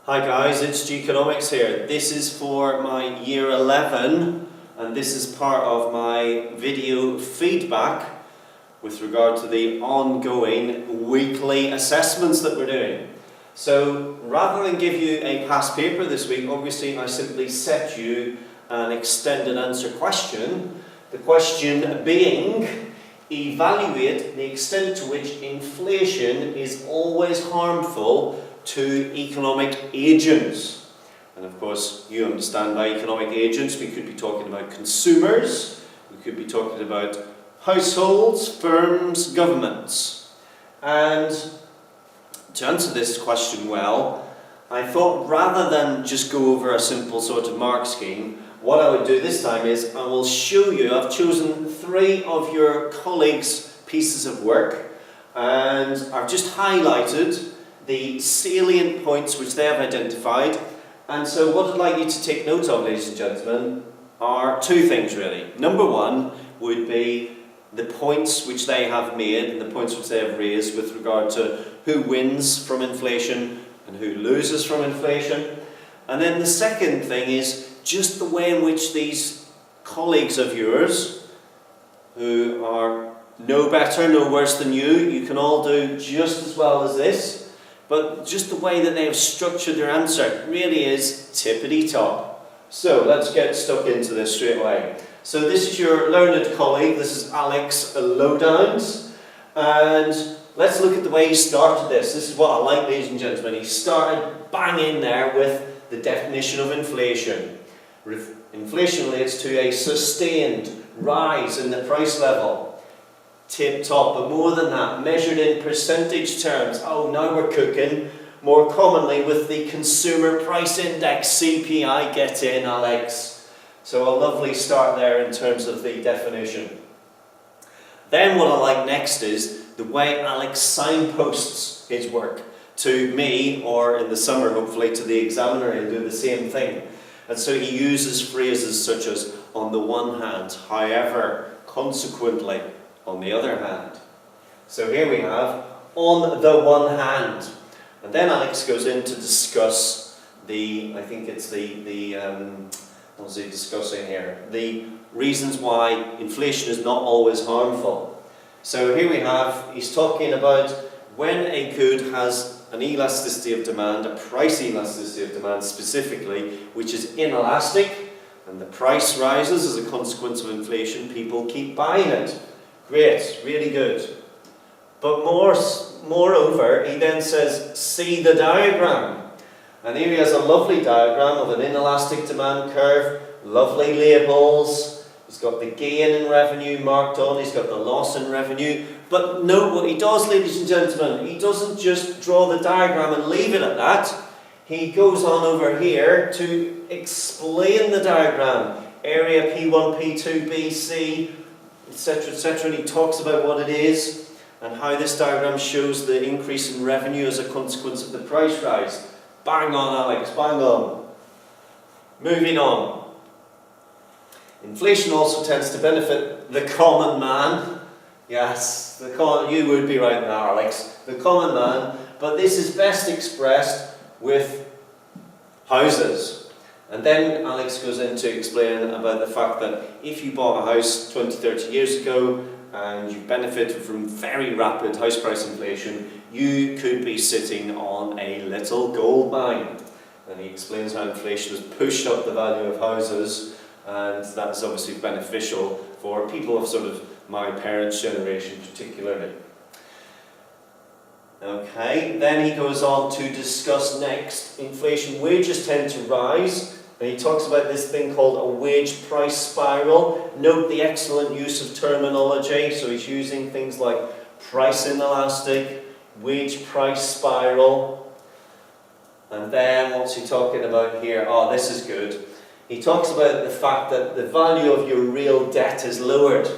Hi guys, it's G-Economics here. This is for my year 11 and this is part of my video feedback with regard to the ongoing weekly assessments that we're doing. So rather than give you a past paper this week, obviously I simply set you an extended answer question. The question being, evaluate the extent to which inflation is always harmful to economic agents. And of course, you understand by economic agents, we could be talking about consumers, we could be talking about households, firms, governments. And to answer this question well, I thought rather than just go over a simple sort of mark scheme, what I would do this time is I will show you, I've chosen 3 of your colleagues' pieces of work, and I've just highlighted the salient points which they have identified. And so what I'd like you to take note of, ladies and gentlemen, are 2 things really. Number 1 would be the points which they have made and the points which they have raised with regard to who wins from inflation and who loses from inflation. And then the second thing is just the way in which these colleagues of yours, who are no better, no worse than you can all do just as well as this, but just the way that they have structured their answer really is tippity-top. So let's get stuck into this straight away. So this is your learned colleague, this is Alex Lowdowns, and let's look at the way he started this. This is what I like, ladies and gentlemen. He started bang in there with the definition of inflation. Inflation relates to a sustained rise in the price level. Tip top, but more than that, measured in percentage terms. Oh, now we're cooking. More commonly with the Consumer Price Index, CPI. Get in, Alex. So a lovely start there in terms of the definition. Then what I like next is the way Alex signposts his work to me, or in the summer hopefully to the examiner. He'll do the same thing. And so he uses phrases such as on the one hand, however, consequently, on the other hand. So here we have on the one hand. And then Alex goes in to discuss the, I think it's what's he discussing here? The reasons why inflation is not always harmful. So here we have, he's talking about when a good has an elasticity of demand, a price elasticity of demand specifically, which is inelastic, and the price rises as a consequence of inflation, people keep buying it. Great, really good. But moreover, he then says, see the diagram. And here he has a lovely diagram of an inelastic demand curve, lovely labels. He's got the gain in revenue marked on, he's got the loss in revenue. But note what he does, ladies and gentlemen. He doesn't just draw the diagram and leave it at that. He goes on over here to explain the diagram. Area P1, P2, B, C, etc., and he talks about what it is and how this diagram shows the increase in revenue as a consequence of the price rise. Bang on, Alex, bang on. Moving on. Inflation also tends to benefit the common man. Yes, you would be right now, Alex. The common man, but this is best expressed with houses. And then Alex goes in to explain about the fact that if you bought a house 20, 30 years ago and you benefited from very rapid house price inflation, you could be sitting on a little gold mine. And he explains how inflation has pushed up the value of houses, and that's obviously beneficial for people of sort of my parents' generation particularly. Okay, then he goes on to discuss next, inflation wages tend to rise. And he talks about this thing called a wage price spiral. Note the excellent use of terminology. So he's using things like price inelastic, wage price spiral. And then what's he talking about here? Oh, this is good. He talks about the fact that the value of your real debt is lowered.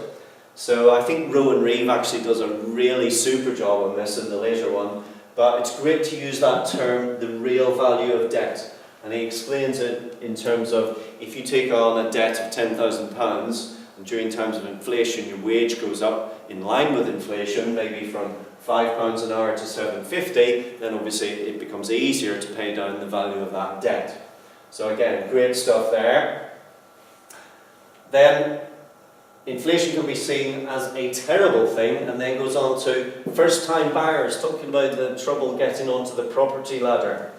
So I think Rowan Reeve actually does a really super job on this in the later one. But it's great to use that term, the real value of debt. And he explains it in terms of if you take on a debt of £10,000 and during times of inflation your wage goes up in line with inflation, maybe from £5 an hour to £7.50, then obviously it becomes easier to pay down the value of that debt. So again, great stuff there. Then inflation can be seen as a terrible thing, and then goes on to first-time buyers, talking about the trouble getting onto the property ladder.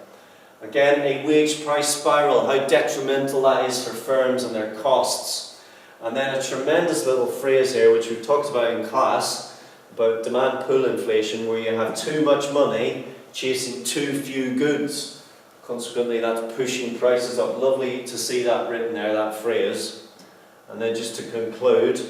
Again, a wage price spiral, how detrimental that is for firms and their costs. And then a tremendous little phrase here, which we've talked about in class, about demand pull inflation, where you have too much money chasing too few goods. Consequently, that's pushing prices up. Lovely to see that written there, that phrase. And then just to conclude,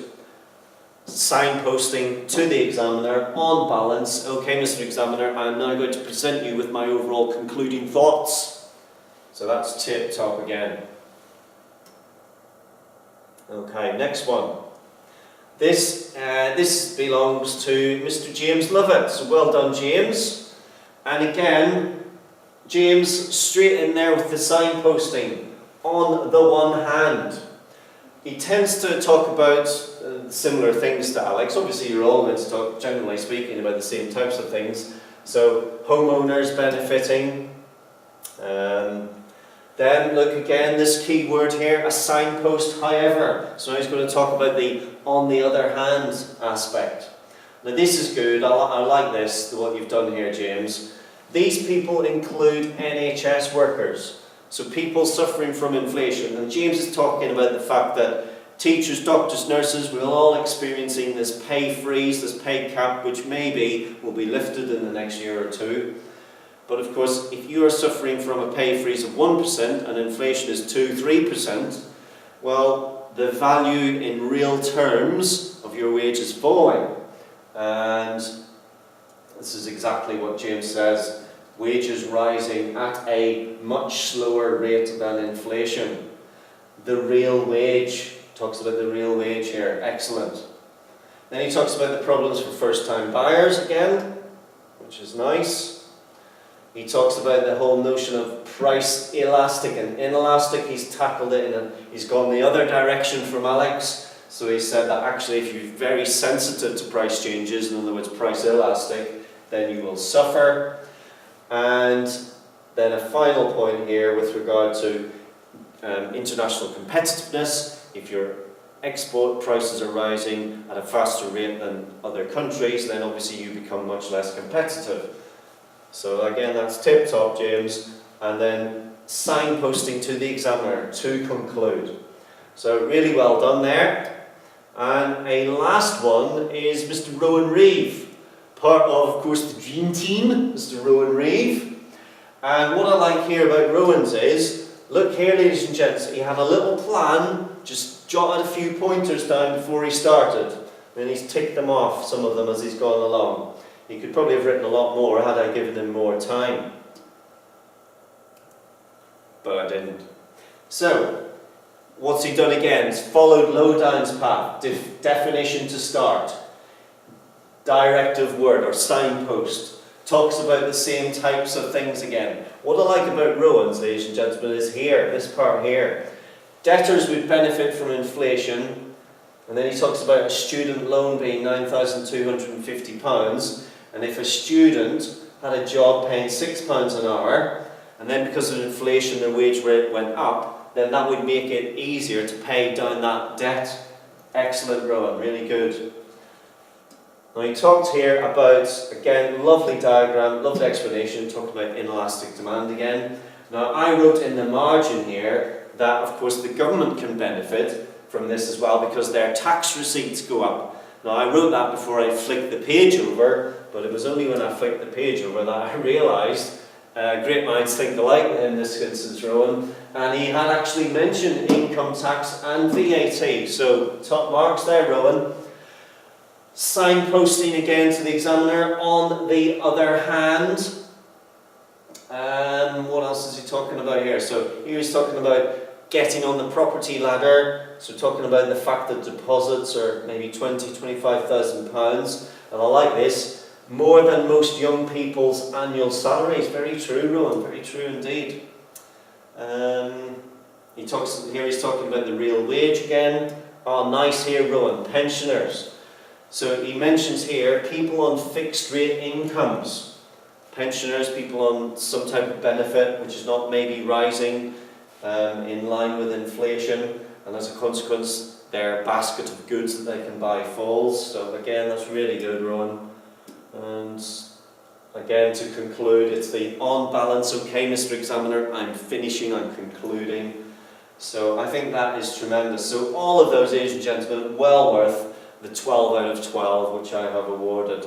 signposting to the examiner, on balance, okay Mr. Examiner, I'm now going to present you with my overall concluding thoughts. So that's tip top again. Okay, next one. This belongs to Mr. James Lovett, so well done James. And again, James straight in there with the signposting, on the one hand. He tends to talk about similar things to Alex. Obviously you're all going to talk, generally speaking, about the same types of things. So homeowners benefiting. Then look again, this key word here, a signpost however. So now he's going to talk about the on the other hand aspect. Now this is good, I like this, what you've done here James. These people include NHS workers. So people suffering from inflation, and James is talking about the fact that teachers, doctors, nurses, we're all experiencing this pay freeze, this pay cap, which maybe will be lifted in the next year or two. But of course, if you are suffering from a pay freeze of 1% and inflation is 2-3%, well, the value in real terms of your wage is falling. And this is exactly what James says. Wages rising at a much slower rate than inflation. The real wage, talks about the real wage here, excellent. Then he talks about the problems for first-time buyers again, which is nice. He talks about the whole notion of price elastic and inelastic. He's tackled it he's gone the other direction from Alex. So he said that actually if you're very sensitive to price changes, in other words price elastic, then you will suffer. And then a final point here with regard to international competitiveness. If your export prices are rising at a faster rate than other countries, then obviously you become much less competitive. So again, that's tip top, James. And then signposting to the examiner to conclude. So really well done there. And a last one is Mr. Rowan Reeve. Part of course, the dream team, Mr. Rowan Reeve. And what I like here about Rowan's is, look here ladies and gents, he had a little plan, just jotted a few pointers down before he started. And he's ticked them off, some of them, as he's gone along. He could probably have written a lot more had I given him more time. But I didn't. So, what's he done again? He's followed Lowdown's path, definition to start. Directive word or signpost, talks about the same types of things again. What I like about Rowan's, ladies and gentlemen, is here, this part here. Debtors would benefit from inflation, and then he talks about a student loan being £9,250, and if a student had a job paying £6 an hour, and then because of inflation their wage rate went up, then that would make it easier to pay down that debt. Excellent, Rowan, really good. Now he talked here about, again, lovely diagram, lovely explanation, talked about inelastic demand again. Now I wrote in the margin here that of course the government can benefit from this as well because their tax receipts go up. Now I wrote that before I flicked the page over, but it was only when I flicked the page over that I realised great minds think alike in this instance, Rowan, and he had actually mentioned income tax and VAT, so top marks there, Rowan. Signposting again to the examiner, on the other hand. What else is he talking about here? So he was talking about getting on the property ladder, so talking about the fact that deposits are maybe £20,000–£25,000, and I like this, more than most young people's annual salaries. Very true, Rowan, very true indeed. He's talking about the real wage again. Oh, nice here, Rowan, pensioners. So he mentions here people on fixed rate incomes, pensioners, people on some type of benefit which is not maybe rising in line with inflation, and as a consequence their basket of goods that they can buy falls. So again, that's really good, Rowan. And again, to conclude, it's the on balance, okay, Mr. Examiner, I'm finishing, I'm concluding. So I think that is tremendous. So all of those, ladies and gentlemen, well worth the 12 out of 12 which I have awarded.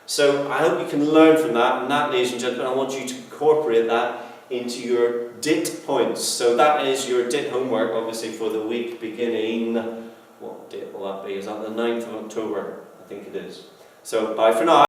So I hope you can learn from that, and that, ladies and gentlemen, I want you to incorporate that into your DIT points. So that is your DIT homework, obviously, for the week beginning, what date will that be? Is that the 9th of October? I think it is. So bye for now.